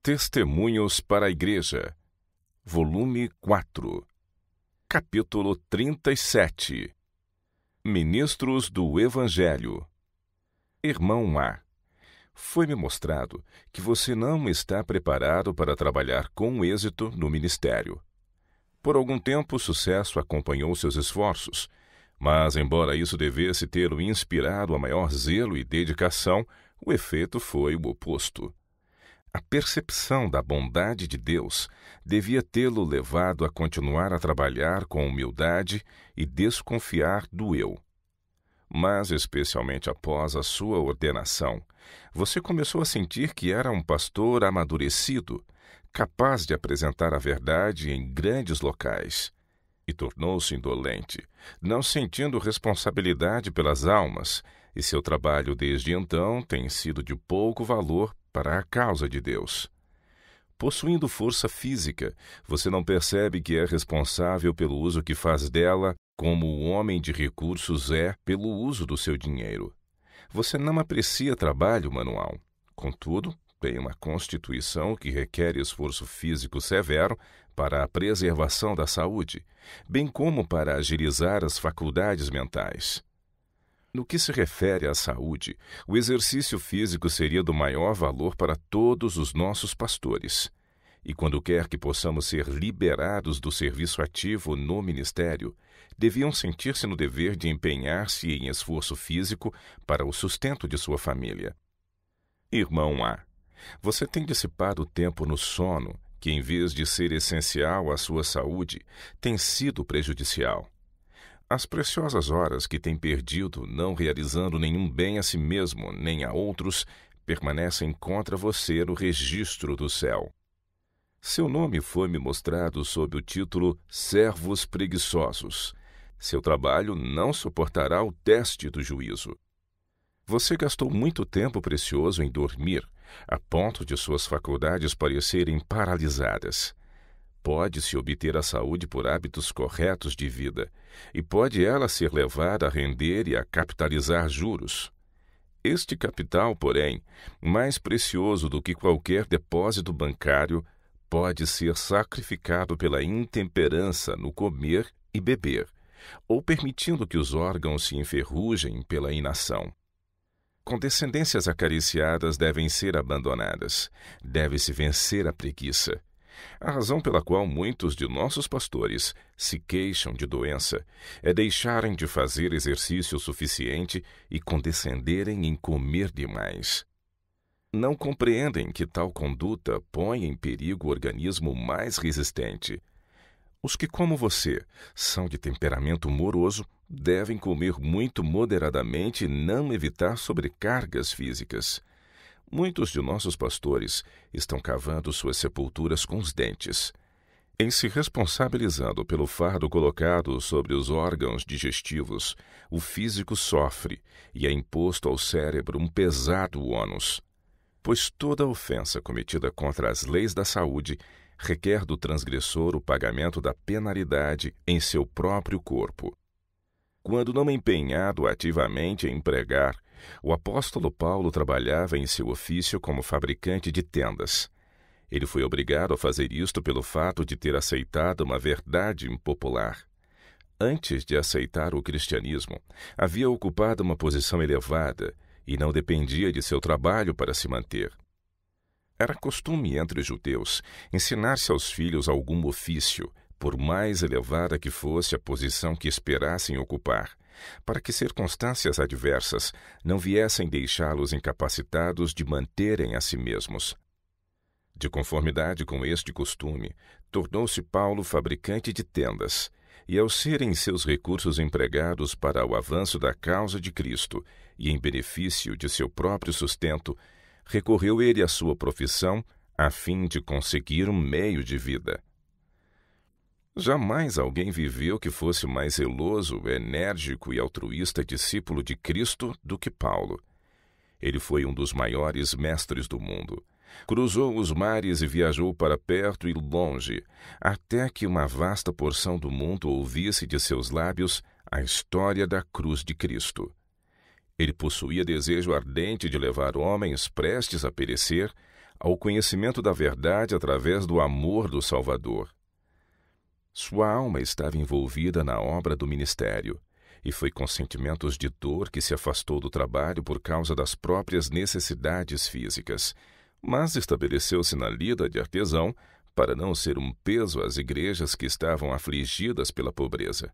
Testemunhos para a Igreja, volume 4, capítulo 37. Ministros do Evangelho. Irmão A, foi-me mostrado que você não está preparado para trabalhar com êxito no ministério. Por algum tempo o sucesso acompanhou seus esforços, mas embora isso devesse tê-lo inspirado a maior zelo e dedicação, o efeito foi o oposto. A percepção da bondade de Deus devia tê-lo levado a continuar a trabalhar com humildade e desconfiar do eu. Mas, especialmente após a sua ordenação, você começou a sentir que era um pastor amadurecido, capaz de apresentar a verdade em grandes locais. E tornou-se indolente, não sentindo responsabilidade pelas almas, e seu trabalho desde então tem sido de pouco valor para a causa de Deus. Possuindo força física, você não percebe que é responsável pelo uso que faz dela, como o homem de recursos é pelo uso do seu dinheiro. Você não aprecia trabalho manual. Contudo, tem uma constituição que requer esforço físico severo para a preservação da saúde, bem como para agilizar as faculdades mentais. No que se refere à saúde, o exercício físico seria do maior valor para todos os nossos pastores. E quando quer que possamos ser liberados do serviço ativo no ministério, deviam sentir-se no dever de empenhar-se em esforço físico para o sustento de sua família. Irmão A, você tem dissipado o tempo no sono, que em vez de ser essencial à sua saúde, tem sido prejudicial. As preciosas horas que tem perdido não realizando nenhum bem a si mesmo nem a outros permanecem contra você no registro do céu. Seu nome foi-me mostrado sob o título Servos Preguiçosos. Seu trabalho não suportará o teste do juízo. Você gastou muito tempo precioso em dormir, a ponto de suas faculdades parecerem paralisadas. Pode-se obter a saúde por hábitos corretos de vida, e pode ela ser levada a render e a capitalizar juros. Este capital, porém, mais precioso do que qualquer depósito bancário, pode ser sacrificado pela intemperança no comer e beber, ou permitindo que os órgãos se enferrujem pela inação. Condescendências acariciadas devem ser abandonadas, deve-se vencer a preguiça. A razão pela qual muitos de nossos pastores se queixam de doença é deixarem de fazer exercício suficiente e condescenderem em comer demais. Não compreendem que tal conduta põe em perigo o organismo mais resistente. Os que, como você, são de temperamento moroso, devem comer muito moderadamente e não evitar sobrecargas físicas. Muitos de nossos pastores estão cavando suas sepulturas com os dentes. Em se responsabilizando pelo fardo colocado sobre os órgãos digestivos, o físico sofre e é imposto ao cérebro um pesado ônus. Pois toda ofensa cometida contra as leis da saúde requer do transgressor o pagamento da penalidade em seu próprio corpo. Quando não empenhado ativamente em pregar, o apóstolo Paulo trabalhava em seu ofício como fabricante de tendas. Ele foi obrigado a fazer isto pelo fato de ter aceitado uma verdade impopular. Antes de aceitar o cristianismo, havia ocupado uma posição elevada e não dependia de seu trabalho para se manter. Era costume entre os judeus ensinar seus filhos algum ofício, por mais elevada que fosse a posição que esperassem ocupar, para que circunstâncias adversas não viessem deixá-los incapacitados de manterem a si mesmos. De conformidade com este costume, tornou-se Paulo fabricante de tendas, e ao serem seus recursos empregados para o avanço da causa de Cristo e em benefício de seu próprio sustento, recorreu ele à sua profissão a fim de conseguir um meio de vida. Jamais alguém viveu que fosse mais zeloso, enérgico e altruísta discípulo de Cristo do que Paulo. Ele foi um dos maiores mestres do mundo. Cruzou os mares e viajou para perto e longe, até que uma vasta porção do mundo ouvisse de seus lábios a história da cruz de Cristo. Ele possuía desejo ardente de levar homens prestes a perecer ao conhecimento da verdade através do amor do Salvador. Sua alma estava envolvida na obra do ministério, e foi com sentimentos de dor que se afastou do trabalho por causa das próprias necessidades físicas, mas estabeleceu-se na lida de artesão para não ser um peso às igrejas que estavam afligidas pela pobreza.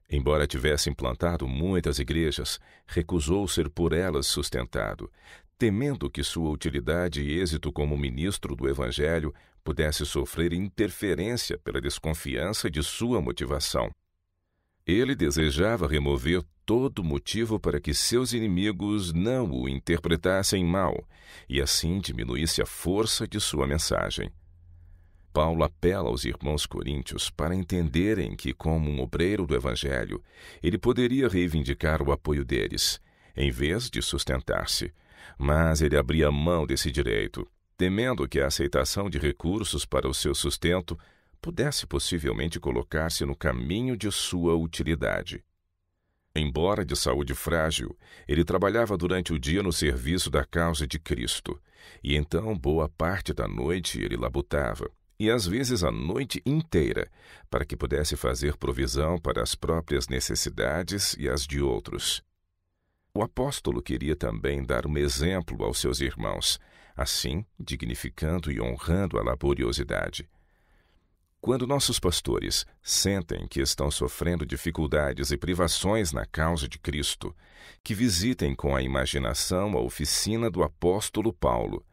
Embora tivesse implantado muitas igrejas, recusou ser por elas sustentado, temendo que sua utilidade e êxito como ministro do Evangelho pudesse sofrer interferência pela desconfiança de sua motivação. Ele desejava remover todo motivo para que seus inimigos não o interpretassem mal e assim diminuísse a força de sua mensagem. Paulo apela aos irmãos coríntios para entenderem que, como um obreiro do Evangelho, ele poderia reivindicar o apoio deles, em vez de sustentar-se. Mas ele abria mão desse direito, temendo que a aceitação de recursos para o seu sustento pudesse possivelmente colocar-se no caminho de sua utilidade. Embora de saúde frágil, ele trabalhava durante o dia no serviço da causa de Cristo, e então boa parte da noite ele labutava, e às vezes a noite inteira, para que pudesse fazer provisão para as próprias necessidades e as de outros. O apóstolo queria também dar um exemplo aos seus irmãos, assim dignificando e honrando a laboriosidade. Quando nossos pastores sentem que estão sofrendo dificuldades e privações na causa de Cristo, que visitem com a imaginação a oficina do apóstolo Paulo,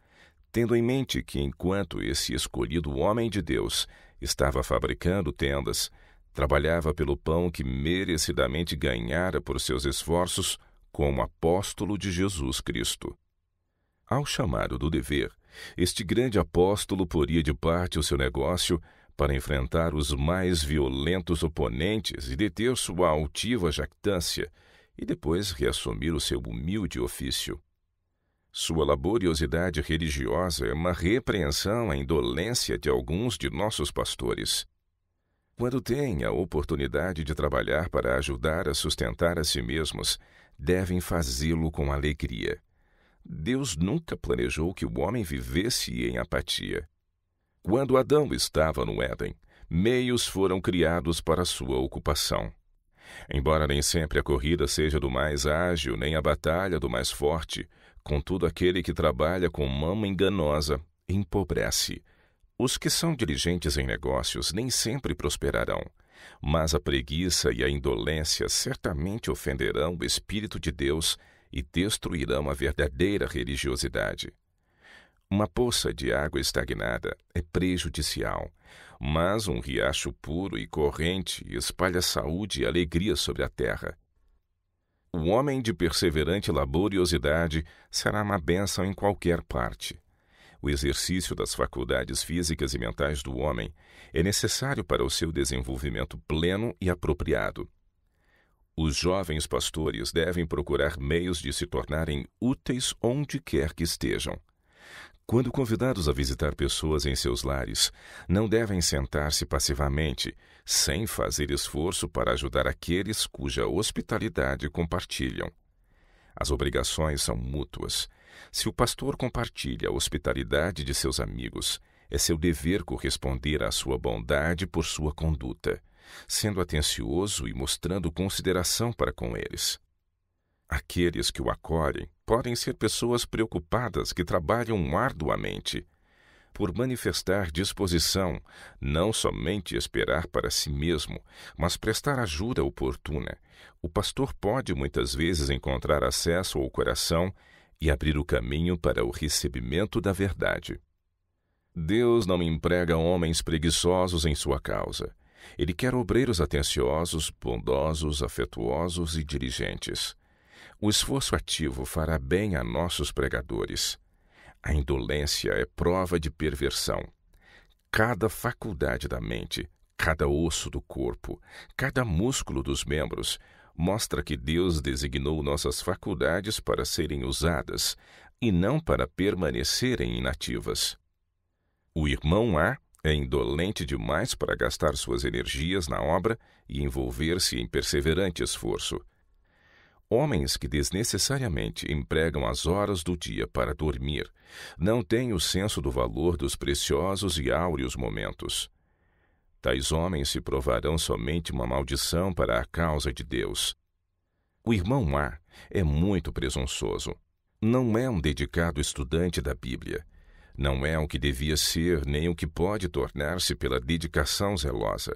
tendo em mente que enquanto esse escolhido homem de Deus estava fabricando tendas, trabalhava pelo pão que merecidamente ganhara por seus esforços como apóstolo de Jesus Cristo. Ao chamado do dever, este grande apóstolo poria de parte o seu negócio para enfrentar os mais violentos oponentes e deter sua altiva jactância, e depois reassumir o seu humilde ofício. Sua laboriosidade religiosa é uma repreensão à indolência de alguns de nossos pastores. Quando têm a oportunidade de trabalhar para ajudar a sustentar a si mesmos, devem fazê-lo com alegria. Deus nunca planejou que o homem vivesse em apatia. Quando Adão estava no Éden, meios foram criados para sua ocupação. Embora nem sempre a corrida seja do mais ágil, nem a batalha do mais forte, contudo aquele que trabalha com mão enganosa empobrece. Os que são diligentes em negócios nem sempre prosperarão, mas a preguiça e a indolência certamente ofenderão o Espírito de Deus e destruirão a verdadeira religiosidade. Uma poça de água estagnada é prejudicial, mas um riacho puro e corrente espalha saúde e alegria sobre a terra. O homem de perseverante laboriosidade será uma bênção em qualquer parte. O exercício das faculdades físicas e mentais do homem é necessário para o seu desenvolvimento pleno e apropriado. Os jovens pastores devem procurar meios de se tornarem úteis onde quer que estejam. Quando convidados a visitar pessoas em seus lares, não devem sentar-se passivamente, sem fazer esforço para ajudar aqueles cuja hospitalidade compartilham. As obrigações são mútuas. Se o pastor compartilha a hospitalidade de seus amigos, é seu dever corresponder à sua bondade por sua conduta, sendo atencioso e mostrando consideração para com eles. Aqueles que o acolhem podem ser pessoas preocupadas que trabalham arduamente. Por manifestar disposição, não somente esperar para si mesmo, mas prestar ajuda oportuna, o pastor pode muitas vezes encontrar acesso ao coração e abrir o caminho para o recebimento da verdade. Deus não emprega homens preguiçosos em sua causa. Ele quer obreiros atenciosos, bondosos, afetuosos e diligentes. O esforço ativo fará bem a nossos pregadores. A indolência é prova de perversão. Cada faculdade da mente, cada osso do corpo, cada músculo dos membros mostra que Deus designou nossas faculdades para serem usadas e não para permanecerem inativas. O irmão A é indolente demais para gastar suas energias na obra e envolver-se em perseverante esforço. Homens que desnecessariamente empregam as horas do dia para dormir não têm o senso do valor dos preciosos e áureos momentos. Tais homens se provarão somente uma maldição para a causa de Deus. O irmão A é muito presunçoso. Não é um dedicado estudante da Bíblia. Não é o que devia ser, nem o que pode tornar-se pela dedicação zelosa.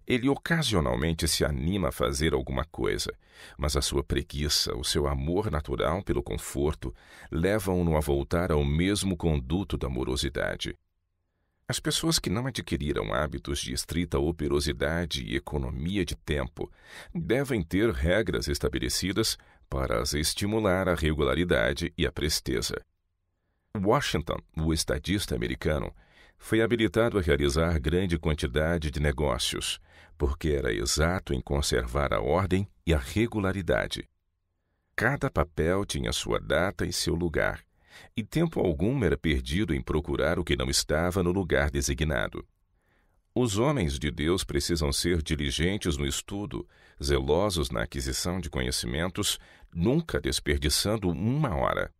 Ele ocasionalmente se anima a fazer alguma coisa, mas a sua preguiça, o seu amor natural pelo conforto, levam-no a voltar ao mesmo conduto da morosidade. As pessoas que não adquiriram hábitos de estrita operosidade e economia de tempo devem ter regras estabelecidas para as estimular a regularidade e a presteza. Washington, o estadista americano, foi habilitado a realizar grande quantidade de negócios, porque era exato em conservar a ordem e a regularidade. Cada papel tinha sua data e seu lugar, e tempo algum era perdido em procurar o que não estava no lugar designado. Os homens de Deus precisam ser diligentes no estudo, zelosos na aquisição de conhecimentos, nunca desperdiçando uma hora.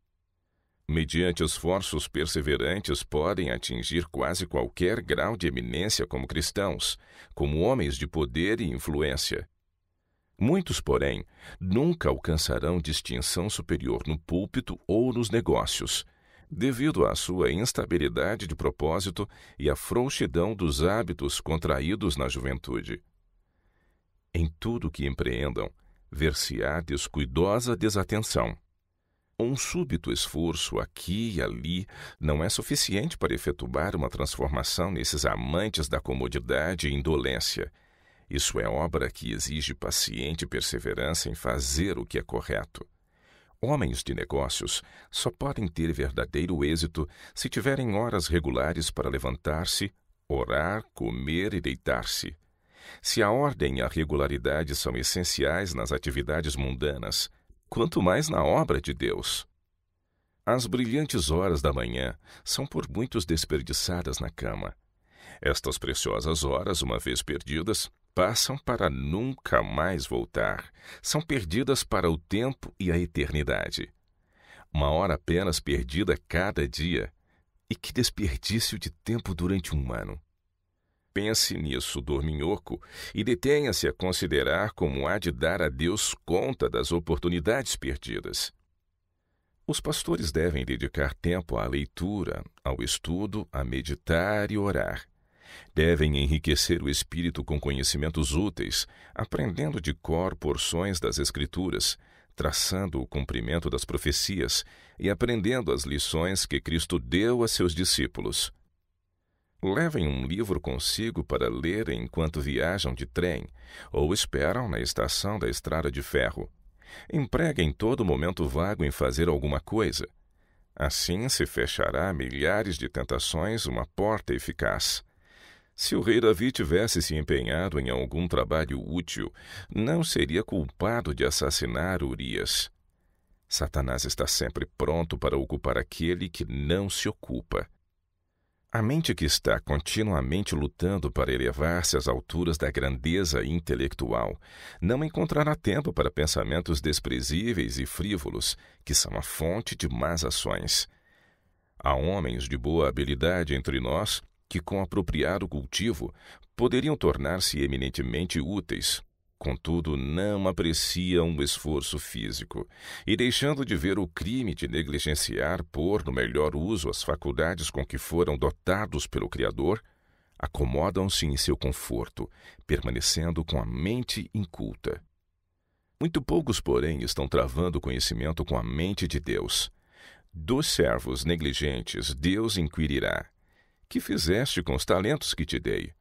Mediante esforços perseverantes, podem atingir quase qualquer grau de eminência como cristãos, como homens de poder e influência. Muitos, porém, nunca alcançarão distinção superior no púlpito ou nos negócios, devido à sua instabilidade de propósito e à frouxidão dos hábitos contraídos na juventude. Em tudo que empreendam, ver-se-á descuidosa desatenção. Um súbito esforço aqui e ali não é suficiente para efetuar uma transformação nesses amantes da comodidade e indolência. Isso é obra que exige paciente perseverança em fazer o que é correto. Homens de negócios só podem ter verdadeiro êxito se tiverem horas regulares para levantar-se, orar, comer e deitar-se. Se a ordem e a regularidade são essenciais nas atividades mundanas, quanto mais na obra de Deus. As brilhantes horas da manhã são por muitos desperdiçadas na cama. Estas preciosas horas, uma vez perdidas, passam para nunca mais voltar. São perdidas para o tempo e a eternidade. Uma hora apenas perdida cada dia. E que desperdício de tempo durante um ano! Pense nisso, dorminhoco, e detenha-se a considerar como há de dar a Deus conta das oportunidades perdidas. Os pastores devem dedicar tempo à leitura, ao estudo, a meditar e orar. Devem enriquecer o espírito com conhecimentos úteis, aprendendo de cor porções das Escrituras, traçando o cumprimento das profecias e aprendendo as lições que Cristo deu a seus discípulos. Levem um livro consigo para ler enquanto viajam de trem ou esperam na estação da estrada de ferro. Empreguem todo momento vago em fazer alguma coisa. Assim se fechará a milhares de tentações uma porta eficaz. Se o rei Davi tivesse se empenhado em algum trabalho útil, não seria culpado de assassinar Urias. Satanás está sempre pronto para ocupar aquele que não se ocupa. A mente que está continuamente lutando para elevar-se às alturas da grandeza intelectual não encontrará tempo para pensamentos desprezíveis e frívolos, que são a fonte de más ações. Há homens de boa habilidade entre nós que, com apropriado cultivo, poderiam tornar-se eminentemente úteis. Contudo, não apreciam o esforço físico e, deixando de ver o crime de negligenciar pôr no melhor uso as faculdades com que foram dotados pelo Criador, acomodam-se em seu conforto, permanecendo com a mente inculta. Muito poucos, porém, estão travando o conhecimento com a mente de Deus. Dos servos negligentes, Deus inquirirá: que fizeste com os talentos que te dei?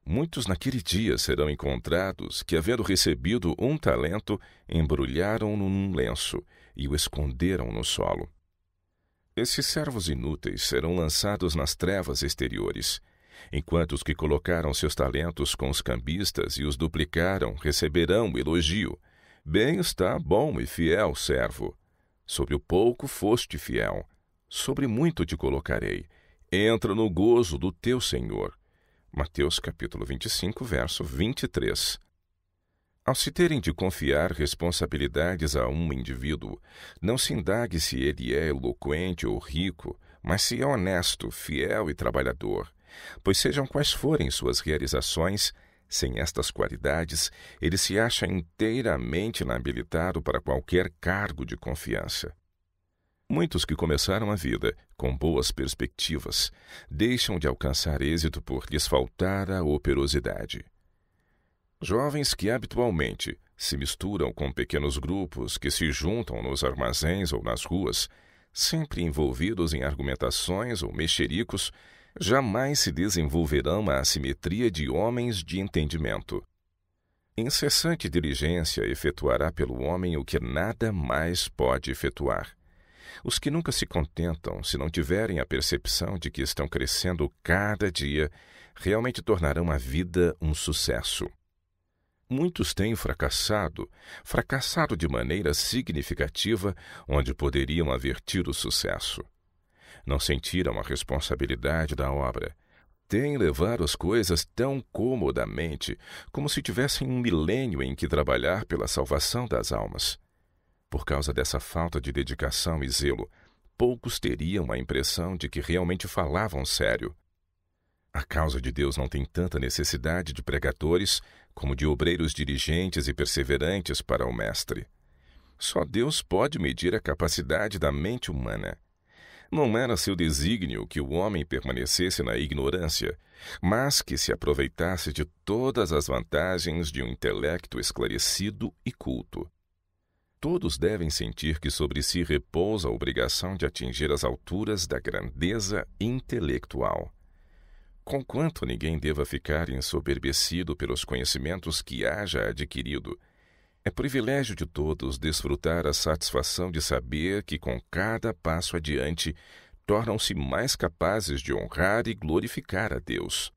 Muitos naquele dia serão encontrados que, havendo recebido um talento, embrulharam-no num lenço e o esconderam no solo. Esses servos inúteis serão lançados nas trevas exteriores, enquanto os que colocaram seus talentos com os cambistas e os duplicaram receberão o elogio: bem está, bom e fiel servo. Sobre o pouco foste fiel, sobre muito te colocarei. Entra no gozo do teu Senhor. Mateus capítulo 25, verso 23. Ao se terem de confiar responsabilidades a um indivíduo, não se indague se ele é eloquente ou rico, mas se é honesto, fiel e trabalhador, pois sejam quais forem suas realizações, sem estas qualidades, ele se acha inteiramente inabilitado para qualquer cargo de confiança. Muitos que começaram a vida com boas perspectivas deixam de alcançar êxito por lhes faltar a operosidade. Jovens que habitualmente se misturam com pequenos grupos que se juntam nos armazéns ou nas ruas, sempre envolvidos em argumentações ou mexericos, jamais se desenvolverão a assimetria de homens de entendimento. Incessante diligência efetuará pelo homem o que nada mais pode efetuar. Os que nunca se contentam, se não tiverem a percepção de que estão crescendo cada dia, realmente tornarão a vida um sucesso. Muitos têm fracassado de maneira significativa onde poderiam haver tido sucesso. Não sentiram a responsabilidade da obra. Têm levado as coisas tão comodamente, como se tivessem um milênio em que trabalhar pela salvação das almas. Por causa dessa falta de dedicação e zelo, poucos teriam a impressão de que realmente falavam sério. A causa de Deus não tem tanta necessidade de pregadores como de obreiros diligentes e perseverantes para o Mestre. Só Deus pode medir a capacidade da mente humana. Não era seu desígnio que o homem permanecesse na ignorância, mas que se aproveitasse de todas as vantagens de um intelecto esclarecido e culto. Todos devem sentir que sobre si repousa a obrigação de atingir as alturas da grandeza intelectual. Conquanto ninguém deva ficar ensoberbecido pelos conhecimentos que haja adquirido, é privilégio de todos desfrutar a satisfação de saber que, com cada passo adiante, tornam-se mais capazes de honrar e glorificar a Deus.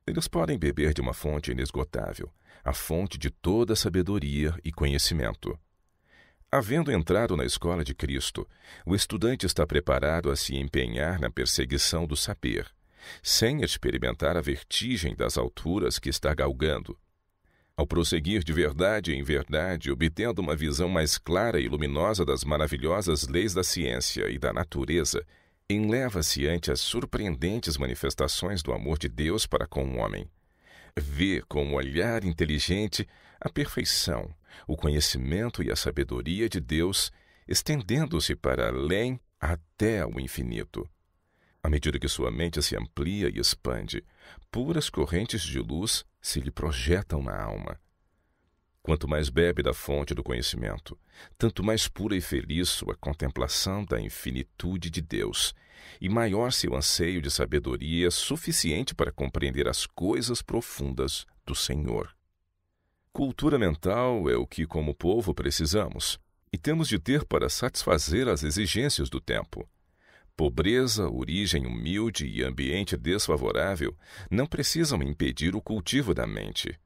Eles podem beber de uma fonte inesgotável, a fonte de toda sabedoria e conhecimento. Havendo entrado na escola de Cristo, o estudante está preparado a se empenhar na perseguição do saber, sem experimentar a vertigem das alturas que está galgando. Ao prosseguir de verdade em verdade, obtendo uma visão mais clara e luminosa das maravilhosas leis da ciência e da natureza, enleva-se ante as surpreendentes manifestações do amor de Deus para com o homem. Vê com um olhar inteligente a perfeição, o conhecimento e a sabedoria de Deus, estendendo-se para além até ao infinito. À medida que sua mente se amplia e expande, puras correntes de luz se lhe projetam na alma. Quanto mais bebe da fonte do conhecimento, tanto mais pura e feliz sua contemplação da infinitude de Deus, e maior seu anseio de sabedoria suficiente para compreender as coisas profundas do Senhor. Cultura mental é o que, como povo, precisamos, e temos de ter para satisfazer as exigências do tempo. Pobreza, origem humilde e ambiente desfavorável não precisam impedir o cultivo da mente.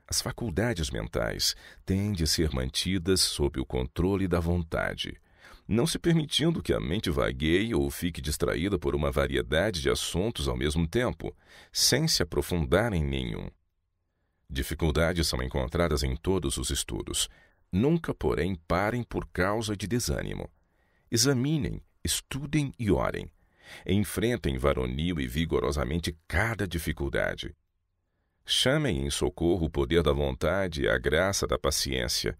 As faculdades mentais têm de ser mantidas sob o controle da vontade, não se permitindo que a mente vagueie ou fique distraída por uma variedade de assuntos ao mesmo tempo, sem se aprofundar em nenhum. Dificuldades são encontradas em todos os estudos. Nunca, porém, parem por causa de desânimo. Examinem, estudem e orem. Enfrentem varonil e vigorosamente cada dificuldade. Chamem em socorro o poder da vontade e a graça da paciência,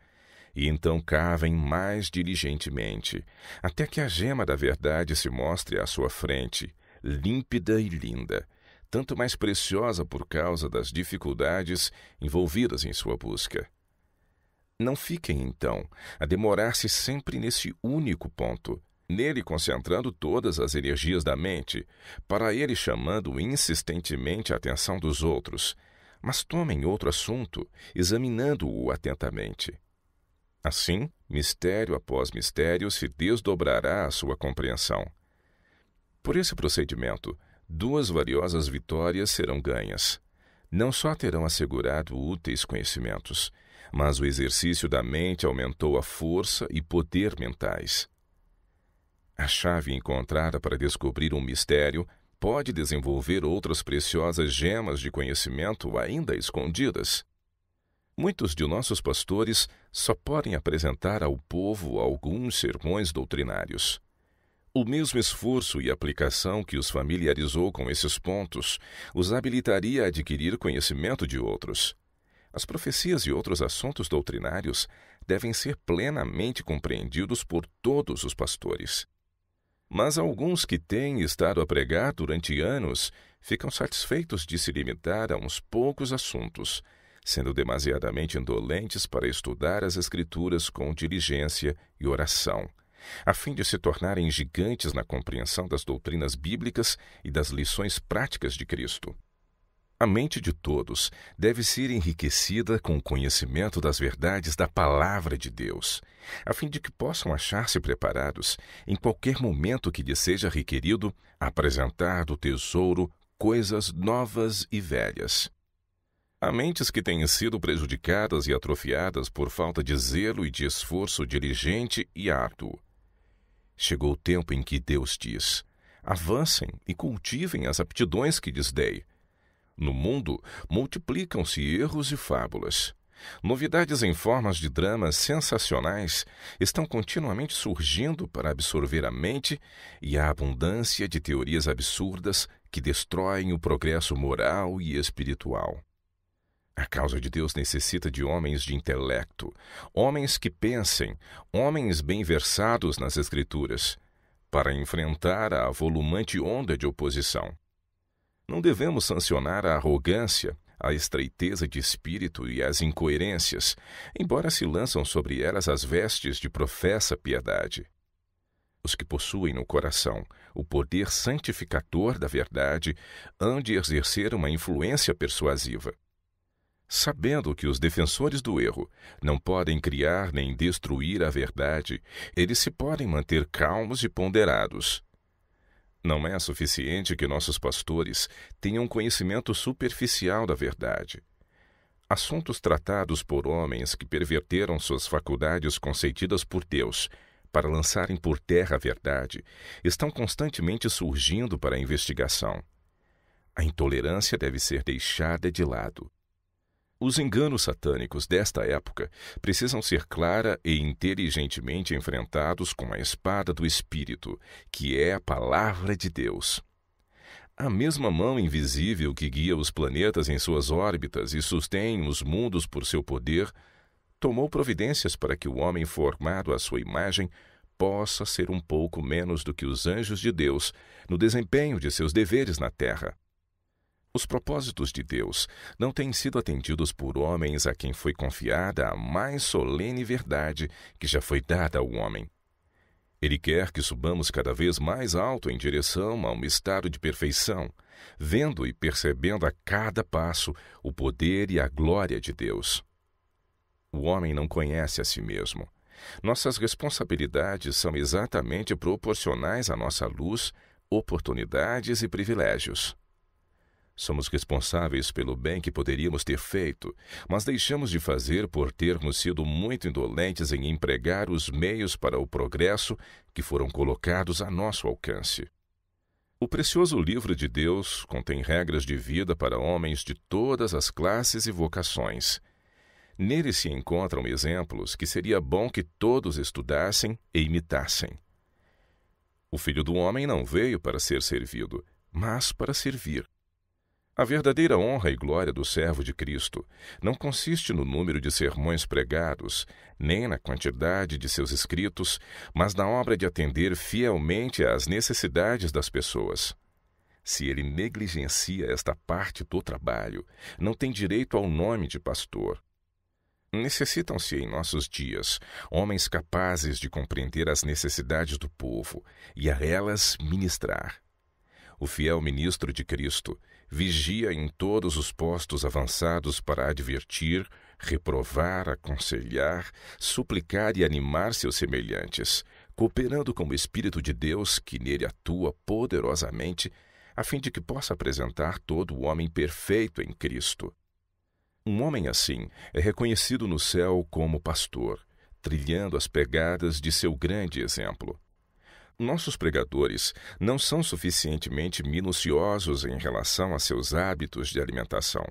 e então cavem mais diligentemente, até que a gema da verdade se mostre à sua frente, límpida e linda, tanto mais preciosa por causa das dificuldades envolvidas em sua busca. Não fiquem, então, a demorar-se sempre nesse único ponto, nele concentrando todas as energias da mente, para ele chamando insistentemente a atenção dos outros, mas tomem outro assunto, examinando-o atentamente. Assim, mistério após mistério se desdobrará a sua compreensão. Por esse procedimento, 2 valiosas vitórias serão ganhas. Não só terão assegurado úteis conhecimentos, mas o exercício da mente aumentou a força e poder mentais. A chave encontrada para descobrir um mistério pode desenvolver outras preciosas gemas de conhecimento ainda escondidas. Muitos de nossos pastores só podem apresentar ao povo alguns sermões doutrinários. O mesmo esforço e aplicação que os familiarizou com esses pontos os habilitaria a adquirir conhecimento de outros. As profecias e outros assuntos doutrinários devem ser plenamente compreendidos por todos os pastores. Mas alguns que têm estado a pregar durante anos ficam satisfeitos de se limitar a uns poucos assuntos, sendo demasiadamente indolentes para estudar as Escrituras com diligência e oração, a fim de se tornarem gigantes na compreensão das doutrinas bíblicas e das lições práticas de Cristo. A mente de todos deve ser enriquecida com o conhecimento das verdades da Palavra de Deus, a fim de que possam achar-se preparados, em qualquer momento que lhes seja requerido, a apresentar do tesouro coisas novas e velhas. Há mentes que têm sido prejudicadas e atrofiadas por falta de zelo e de esforço diligente e árduo. Chegou o tempo em que Deus diz: avancem e cultivem as aptidões que lhes dei. No mundo, multiplicam-se erros e fábulas. Novidades em formas de dramas sensacionais estão continuamente surgindo para absorver a mente, e a abundância de teorias absurdas que destroem o progresso moral e espiritual. A causa de Deus necessita de homens de intelecto, homens que pensem, homens bem versados nas Escrituras, para enfrentar a volumante onda de oposição. Não devemos sancionar a arrogância, a estreiteza de espírito e as incoerências, embora se lançam sobre elas as vestes de professa piedade. Os que possuem no coração o poder santificador da verdade hão de exercer uma influência persuasiva. Sabendo que os defensores do erro não podem criar nem destruir a verdade, eles se podem manter calmos e ponderados. Não é suficiente que nossos pastores tenham conhecimento superficial da verdade. Assuntos tratados por homens que perverteram suas faculdades concedidas por Deus para lançarem por terra a verdade estão constantemente surgindo para a investigação. A intolerância deve ser deixada de lado. Os enganos satânicos desta época precisam ser clara e inteligentemente enfrentados com a espada do Espírito, que é a Palavra de Deus. A mesma mão invisível que guia os planetas em suas órbitas e sustém os mundos por seu poder, tomou providências para que o homem formado à sua imagem possa ser um pouco menos do que os anjos de Deus no desempenho de seus deveres na terra. Os propósitos de Deus não têm sido atendidos por homens a quem foi confiada a mais solene verdade que já foi dada ao homem. Ele quer que subamos cada vez mais alto em direção a um estado de perfeição, vendo e percebendo a cada passo o poder e a glória de Deus. O homem não conhece a si mesmo. Nossas responsabilidades são exatamente proporcionais à nossa luz, oportunidades e privilégios. Somos responsáveis pelo bem que poderíamos ter feito, mas deixamos de fazer por termos sido muito indolentes em empregar os meios para o progresso que foram colocados a nosso alcance. O precioso livro de Deus contém regras de vida para homens de todas as classes e vocações. Nele se encontram exemplos que seria bom que todos estudassem e imitassem. O Filho do Homem não veio para ser servido, mas para servir. A verdadeira honra e glória do servo de Cristo não consiste no número de sermões pregados, nem na quantidade de seus escritos, mas na obra de atender fielmente às necessidades das pessoas. Se ele negligencia esta parte do trabalho, não tem direito ao nome de pastor. Necessitam-se em nossos dias homens capazes de compreender as necessidades do povo e a elas ministrar. O fiel ministro de Cristo vigia em todos os postos avançados para advertir, reprovar, aconselhar, suplicar e animar seus semelhantes, cooperando com o Espírito de Deus que nele atua poderosamente, a fim de que possa apresentar todo o homem perfeito em Cristo. Um homem assim é reconhecido no céu como pastor, trilhando as pegadas de seu grande exemplo. Nossos pregadores não são suficientemente minuciosos em relação a seus hábitos de alimentação.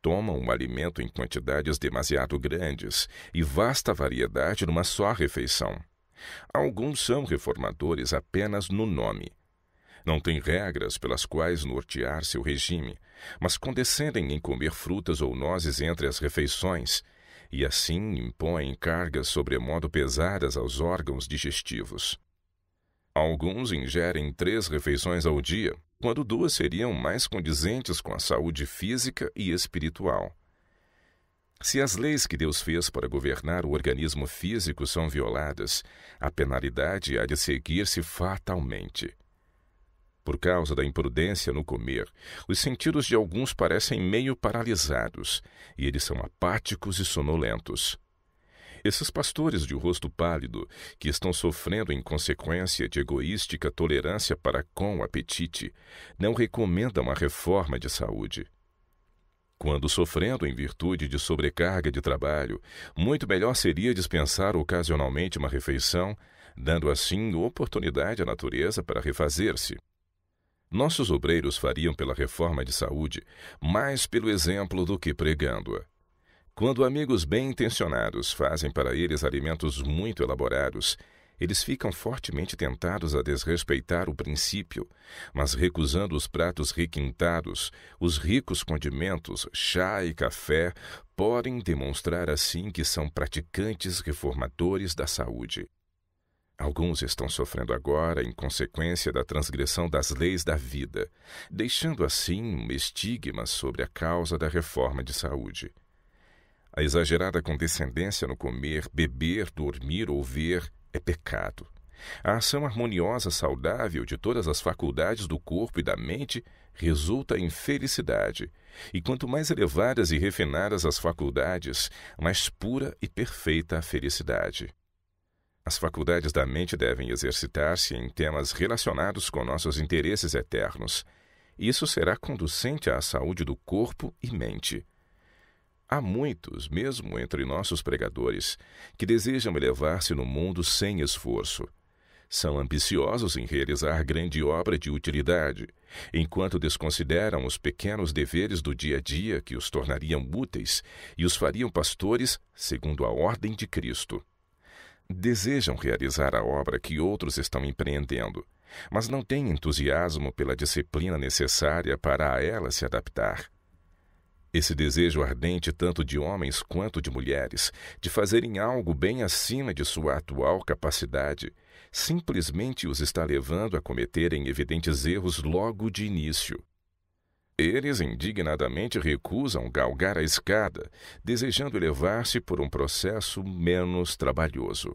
Tomam um alimento em quantidades demasiado grandes e vasta variedade numa só refeição. Alguns são reformadores apenas no nome. Não têm regras pelas quais nortear seu regime, mas condescendem em comer frutas ou nozes entre as refeições, e assim impõem cargas sobremodo pesadas aos órgãos digestivos. Alguns ingerem 3 refeições ao dia, quando 2 seriam mais condizentes com a saúde física e espiritual. Se as leis que Deus fez para governar o organismo físico são violadas, a penalidade há de seguir-se fatalmente. Por causa da imprudência no comer, os sentidos de alguns parecem meio paralisados, e eles são apáticos e sonolentos. Esses pastores de rosto pálido, que estão sofrendo em consequência de egoística tolerância para com o apetite, não recomendam a reforma de saúde. Quando sofrendo em virtude de sobrecarga de trabalho, muito melhor seria dispensar ocasionalmente uma refeição, dando assim oportunidade à natureza para refazer-se. Nossos obreiros fariam pela reforma de saúde mais pelo exemplo do que pregando-a. Quando amigos bem-intencionados fazem para eles alimentos muito elaborados, eles ficam fortemente tentados a desrespeitar o princípio, mas recusando os pratos requintados, os ricos condimentos, chá e café, podem demonstrar assim que são praticantes reformadores da saúde. Alguns estão sofrendo agora em consequência da transgressão das leis da vida, deixando assim um estigma sobre a causa da reforma de saúde. A exagerada condescendência no comer, beber, dormir ou ver é pecado. A ação harmoniosa saudável de todas as faculdades do corpo e da mente resulta em felicidade, e quanto mais elevadas e refinadas as faculdades, mais pura e perfeita a felicidade. As faculdades da mente devem exercitar-se em temas relacionados com nossos interesses eternos. Isso será conducente à saúde do corpo e mente. Há muitos, mesmo entre nossos pregadores, que desejam elevar-se no mundo sem esforço. São ambiciosos em realizar grande obra de utilidade, enquanto desconsideram os pequenos deveres do dia a dia que os tornariam úteis e os fariam pastores segundo a ordem de Cristo. Desejam realizar a obra que outros estão empreendendo, mas não têm entusiasmo pela disciplina necessária para a ela se adaptar. Esse desejo ardente tanto de homens quanto de mulheres, de fazerem algo bem acima de sua atual capacidade, simplesmente os está levando a cometerem evidentes erros logo de início. Eles indignadamente recusam galgar a escada, desejando elevar-se por um processo menos trabalhoso.